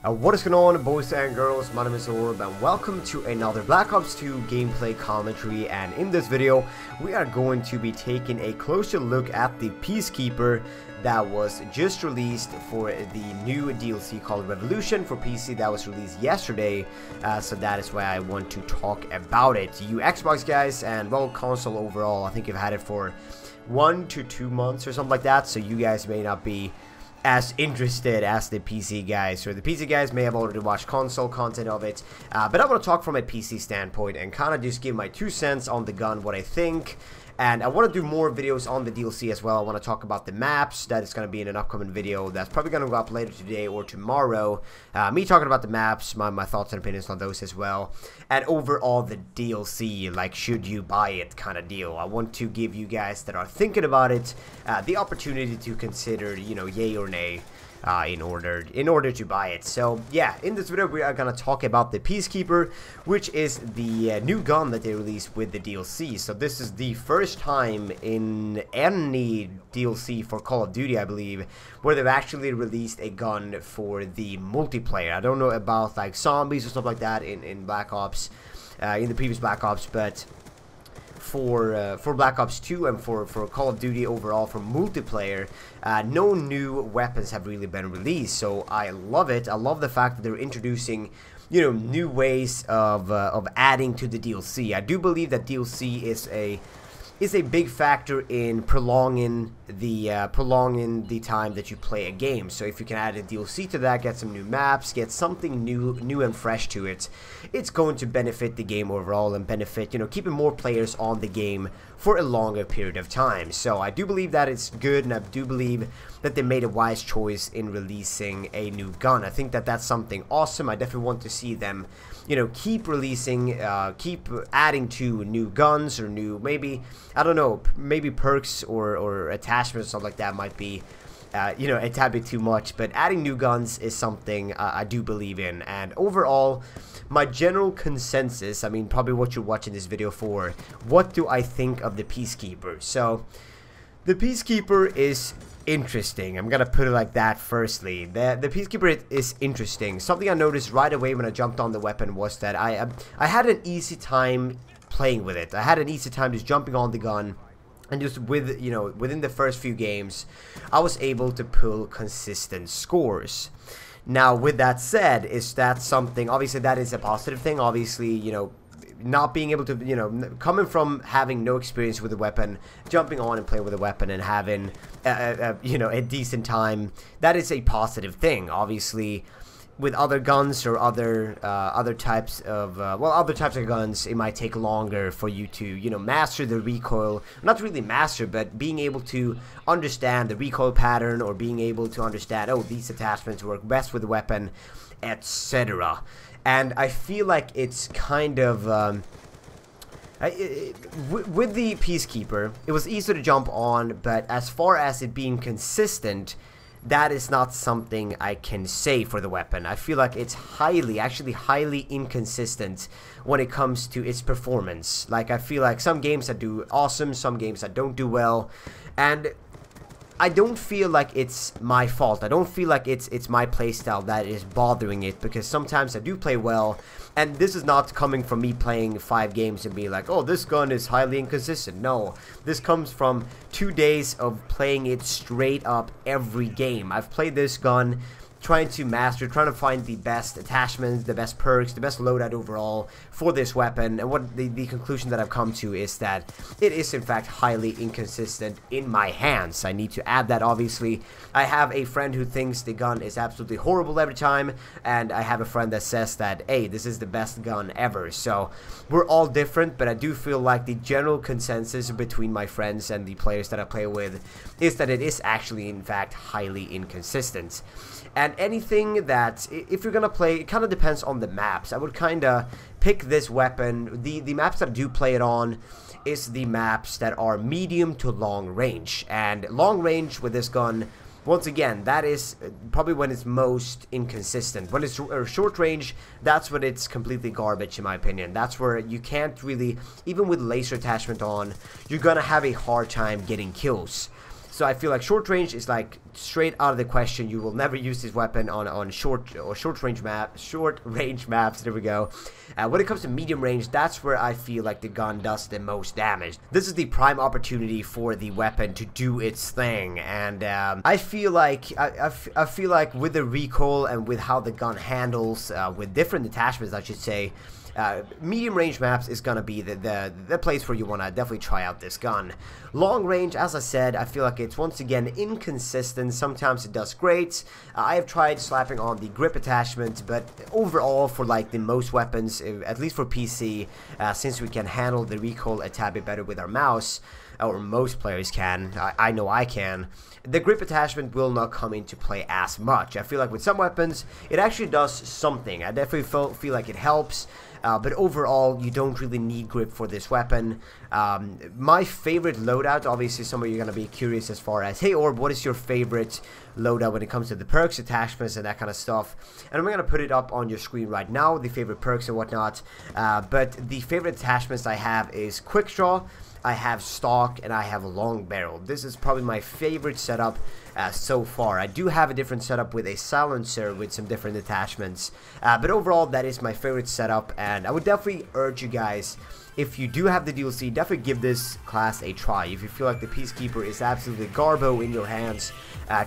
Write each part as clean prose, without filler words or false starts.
What is going on, boys and girls? My name is Orb and welcome to another Black Ops 2 gameplay commentary. And in this video we are going to be taking a closer look at the Peacekeeper that was just released for the new DLC called Revolution for PC that was released yesterday. So that is why I want to talk about it. You Xbox guys and, well, console overall, I think you've had it for 1 to 2 months or something like that, so you guys may not be as interested as the PC guys, or the PC guys may have already watched console content of it, but I want to talk from a PC standpoint and kind of just give my 2 cents on the gun, what I think. And I want to do more videos on the DLC as well. I want to talk about the maps. That is going to be in an upcoming video that's probably going to go up later today or tomorrow. Me talking about the maps, my thoughts and opinions on those as well. And overall the DLC, like should you buy it kind of deal. I want to give you guys that are thinking about it the opportunity to consider, you know, yay or nay. In order to buy it. So yeah, in this video we are gonna talk about the Peacekeeper, which is the new gun that they released with the DLC. So this is the first time in any DLC for Call of Duty, I believe, where they've actually released a gun for the multiplayer. I don't know about like zombies or stuff like that in Black Ops, in the previous Black Ops, but for Black Ops 2 and for Call of Duty overall for multiplayer, no new weapons have really been released. So I love it. I love the fact that they're introducing, you know, new ways of adding to the DLC. I do believe that DLC is a big factor in prolonging the time that you play a game. So if you can add a DLC to that, get some new maps, get something new and fresh to it, it's going to benefit the game overall and benefit, you know, keeping more players on the game for a longer period of time. So I do believe that it's good, and I do believe that they made a wise choice in releasing a new gun. I think that that's something awesome. I definitely want to see them, you know, keep releasing, keep adding to new guns or new, maybe, I don't know, maybe perks or attachments or something like that might be, you know, a tad bit too much. But adding new guns is something I do believe in. And overall, my general consensus, I mean, probably what you're watching this video for, what do I think of the Peacekeeper? So the Peacekeeper is interesting. I'm gonna put it like that. Firstly, the Peacekeeper is interesting. Something I noticed right away when I jumped on the weapon was that I had an easy time playing with it. I had an easy time just jumping on the gun, and just with, you know, within the first few games I was able to pull consistent scores. Now with that said, is that something, obviously that is a positive thing. Obviously, you know, not being able to, you know, coming from having no experience with a weapon, jumping on and playing with a weapon and having you know, a decent time, that is a positive thing. Obviously with other guns or other types of other types of guns, it might take longer for you to, you know, master the recoil. Not really master, but being able to understand the recoil pattern, or being able to understand, oh, these attachments work best with the weapon, etc. And I feel like it's kind of with the Peacekeeper, it was easy to jump on, but as far as it being consistent, that is not something I can say for the weapon. I feel like it's actually highly inconsistent when it comes to its performance. Like, I feel like some games that do awesome, some games that don't do well, and I don't feel like it's my fault. I don't feel like it's my playstyle that is bothering it, because sometimes I do play well, and this is not coming from me playing 5 games and being like, oh, this gun is highly inconsistent. No, this comes from 2 days of playing it straight up every game. I've played this gun, trying to master, trying to find the best attachments, the best perks, the best loadout overall for this weapon. And what the conclusion that I've come to is that it is in fact highly inconsistent in my hands. I need to add that, obviously. I have a friend who thinks the gun is absolutely horrible every time, and I have a friend that says that, hey, this is the best gun ever. So we're all different, but I do feel like the general consensus between my friends and the players that I play with is that it is actually in fact highly inconsistent. And anything that, if you're gonna play, it kind of depends on the maps. I would kind of pick this weapon. The maps that I do play it on is the maps that are medium to long range. And long range with this gun, once again, that is probably when it's most inconsistent. When it's short range, that's when it's completely garbage, in my opinion. That's where you can't really, even with laser attachment on, you're gonna have a hard time getting kills. So I feel like short range is like straight out of the question. You will never use this weapon on short range maps. There we go. When it comes to medium range, that's where I feel like the gun does the most damage. This is the prime opportunity for the weapon to do its thing, and I feel like with the recoil and with how the gun handles, with different attachments, I should say, medium range maps is gonna be the place where you want to definitely try out this gun. Long range, as I said, I feel like it's once again inconsistent. Sometimes it does great. I have tried slapping on the grip attachment, but overall, for like the most weapons, at least for PC, since we can handle the recoil a tad bit better with our mouse, or most players can, I know I can, the grip attachment will not come into play as much. I feel like with some weapons, it actually does something. I definitely feel like it helps, but overall, you don't really need grip for this weapon. My favorite loadout, obviously some of you are going to be curious as far as, hey Orb, what is your favorite loadout when it comes to the perks, attachments, and that kind of stuff? And I'm going to put it up on your screen right now, the favorite perks and whatnot, but the favorite attachments I have is quick draw, I have stock, and I have a long barrel. This is probably my favorite setup so far. I do have a different setup with a silencer with some different attachments, but overall that is my favorite setup, and I would definitely urge you guys, if you do have the DLC, definitely give this class a try. If you feel like the Peacekeeper is absolutely garbo in your hands,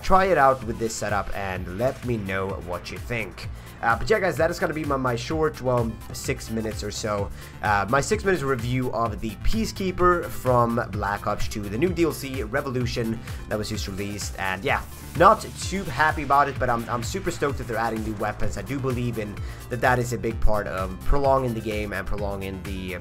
try it out with this setup and let me know what you think. But yeah guys, that is going to be my short, well, 6 minutes or so, my 6 minutes review of the Peacekeeper from Black Ops 2, the new DLC, Revolution, that was just released. And yeah, not too happy about it, but I'm super stoked that they're adding new weapons. I do believe in that is a big part of prolonging the game and prolonging the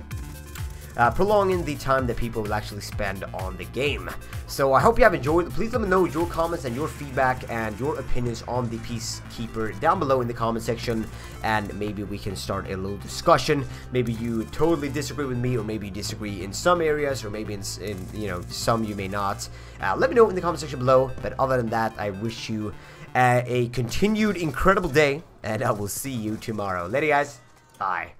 time that people will actually spend on the game. So I hope you have enjoyed. Please let me know your comments and your feedback and your opinions on the Peacekeeper down below in the comment section, and maybe we can start a little discussion. Maybe you totally disagree with me, or maybe you disagree in some areas, or maybe in you know, some you may not. Let me know in the comment section below. But other than that, I wish you a continued incredible day, and I will see you tomorrow. Later guys, bye.